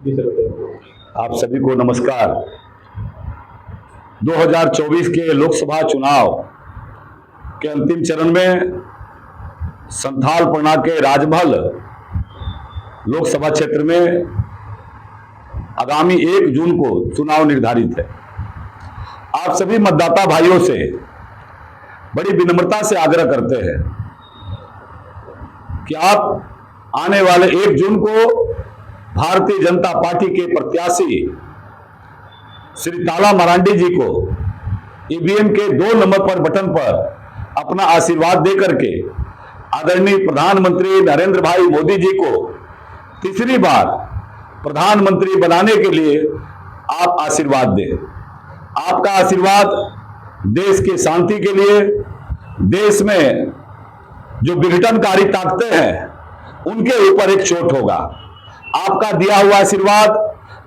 जी sir बताइए। आप सभी को नमस्कार। 2024 के लोकसभा चुनाव के अंतिम चरण में संथाल परगना के राजमहल लोकसभा क्षेत्र में आगामी 1 जून को चुनाव निर्धारित है। आप सभी मतदाता भाइयों से बड़ी विनम्रता से आग्रह करते हैं कि आप आने वाले 1 जून को भारतीय जनता पार्टी के प्रत्याशी श्री ताला मरांडी जी को ईवीएम के 2 नंबर पर बटन पर अपना आशीर्वाद देकर के आदरणीय प्रधानमंत्री नरेंद्र भाई मोदी जी को तीसरी बार प्रधानमंत्री बनाने के लिए आप आशीर्वाद दें। आपका आशीर्वाद देश की शांति के लिए, देश में जो विघटनकारी ताकतें हैं उनके ऊपर एक चोट होगा। आपका दिया हुआ आशीर्वाद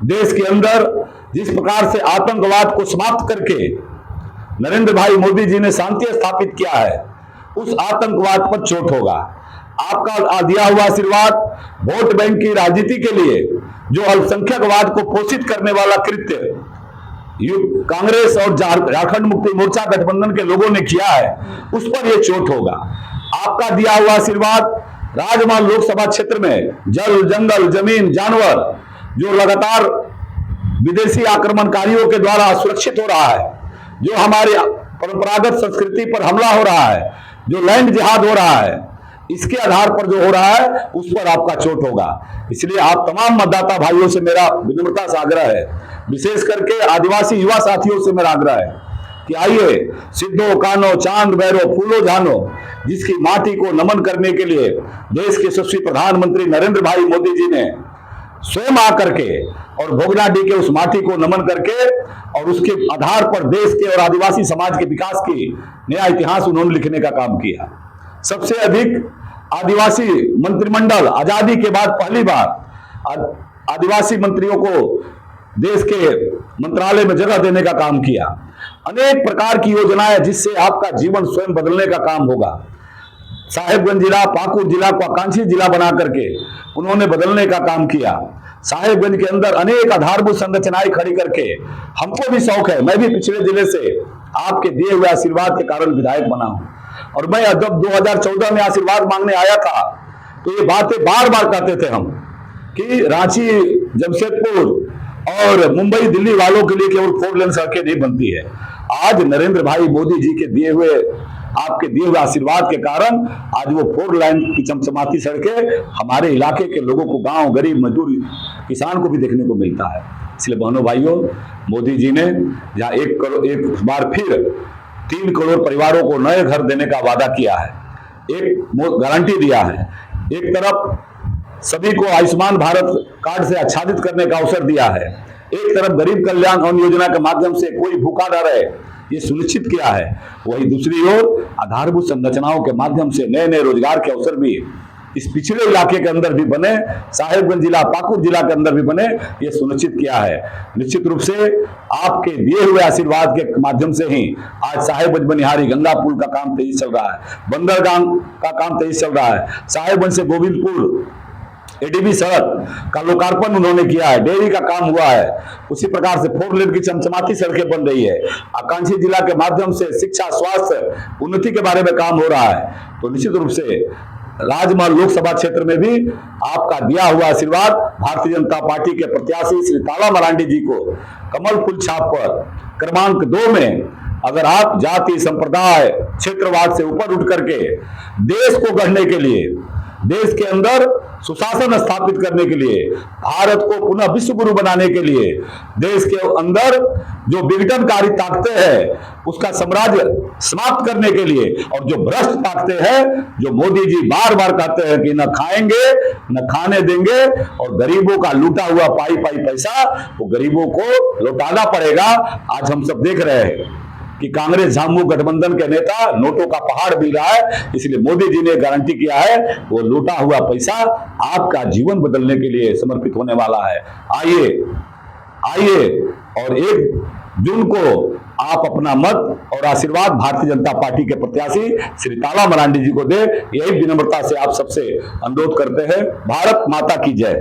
देश के अंदर जिस प्रकार से आतंकवाद को समाप्त करके नरेंद्र भाई मोदी जी ने शांति स्थापित किया है, उस आतंकवाद पर चोट होगा। आपका दिया हुआ आशीर्वाद वोट बैंक की राजनीति के लिए जो अल्पसंख्यकवाद को पोषित करने वाला कृत्य कांग्रेस और झारखंड मुक्ति मोर्चा गठबंधन के लोगों ने किया है, उस पर यह चोट होगा। आपका दिया हुआ आशीर्वाद राजमहल लोकसभा क्षेत्र में जल, जंगल, जमीन, जानवर जो लगातार विदेशी आक्रमणकारियों के द्वारा सुरक्षित हो रहा है, जो हमारी परंपरागत संस्कृति पर हमला हो रहा है, जो लैंड जिहाद हो रहा है, इसके आधार पर जो हो रहा है उस पर आपका चोट होगा। इसलिए आप तमाम मतदाता भाइयों से मेरा विनम्रता से आग्रह है, विशेष करके आदिवासी युवा साथियों से मेरा आग्रह है कि आइए सिद्धो कानो चांद भैरो फूलो जानो, जिसकी माटी को नमन करने के लिए देश के यशस्वी प्रधानमंत्री नरेंद्र भाई मोदी जी ने स्वयं आकर के और भोगनाडीह के उस माटी को नमन करके और उसके आधार पर देश के और आदिवासी समाज के विकास की नया इतिहास उन्होंने लिखने का काम किया। सबसे अधिक आदिवासी मंत्रिमंडल आजादी के बाद पहली बार आदिवासी मंत्रियों को देश के मंत्रालय में जगह देने का काम किया। अनेक प्रकार की योजनाएं जिससे आपका जीवन स्वयं बदलने का काम होगा। साहेबगंज जिला, पाकुड़ जिला को आकांक्षी जिला बना करके उन्होंने बदलने का काम किया। साहेबगंज के अंदर अनेक आधारभूत संरचनाएं खड़ी करके, हमको भी शौक है, मैं भी पिछले जिले से आपके दिए हुए आशीर्वाद के कारण विधायक बना हूं, और मैं जब 2014 में आशीर्वाद मांगने आया था तो ये बातें बार बार कहते थे हम कि रांची, जमशेदपुर और मुंबई, दिल्ली वालों के लिए केवल 4 लेन सड़कें नहीं बनती है। आज नरेंद्र भाई मोदी जी के दिए हुए, आपके दिए हुए आशीर्वाद के कारण आज वो 4 लाइन की चमचमाती सड़कें हमारे इलाके के लोगों को, गांव, गरीब, मजदूर, किसान को भी देखने को मिलता है। इसलिए बहनों भाइयों, मोदी जी ने जहां एक बार फिर 3 करोड़ परिवारों को नए घर देने का वादा किया है, एक गारंटी दिया है, एक तरफ सभी को आयुष्मान भारत कार्ड से आच्छादित करने का अवसर दिया है, एक तरफ गरीब कल्याण अन्न योजना के माध्यम से कोई भूखा न रहे ये सुनिश्चित किया है, वही दूसरी ओर आधारभूत संरचनाओं के माध्यम से नए नए रोजगार के अवसर भी इस पिछड़े इलाके के अंदर भी बने, साहेबगंज जिला, पाकुड़ जिला के अंदर भी बने, ये सुनिश्चित किया है। निश्चित रूप से आपके दिए हुए आशीर्वाद के माध्यम से ही आज साहेबगंज बनिहारी गंगा पुल का काम तेजी चल रहा है, बंदरगाह का काम तेजी चल रहा है, साहेबगंज से गोविंदपुर एडीबी सड़क का लोकार्पण उन्होंने किया है, डेयरी का काम हुआ है, उसी प्रकार से 4 लेन की चमचमाती सड़कें बन रही है, आकांक्षी जिला के माध्यम से शिक्षा, स्वास्थ्य, उन्नति के बारे में काम हो रहा है। तो निश्चित रूप से राजमहल लोकसभा क्षेत्र में भी आपका दिया हुआ आशीर्वाद भारतीय जनता पार्टी के प्रत्याशी श्री ताला मरांडी जी को कमल फूल छाप पर क्रमांक 2 में, अगर आप जाति, संप्रदाय, क्षेत्रवाद से ऊपर उठ करके देश को गढ़ने के लिए, देश के अंदर सुशासन स्थापित करने के लिए, भारत को पुनः विश्व गुरु बनाने के लिए, देश के अंदर जो विघटनकारी ताकतें हैं उसका साम्राज्य समाप्त करने के लिए, और जो भ्रष्ट ताकतें हैं जो मोदी जी बार बार कहते हैं कि न खाएंगे न खाने देंगे, और गरीबों का लूटा हुआ पाई पैसा वो गरीबों को लौटाना पड़ेगा। आज हम सब देख रहे हैं कि कांग्रेस झामुमो गठबंधन के नेता नोटों का पहाड़ मिल रहा है, इसलिए मोदी जी ने गारंटी किया है वो लूटा हुआ पैसा आपका जीवन बदलने के लिए समर्पित होने वाला है। आइए और 1 जून को आप अपना मत और आशीर्वाद भारतीय जनता पार्टी के प्रत्याशी श्री ताला मरांडी जी को दे, यही विनम्रता से आप सबसे अनुरोध करते हैं। भारत माता की जय।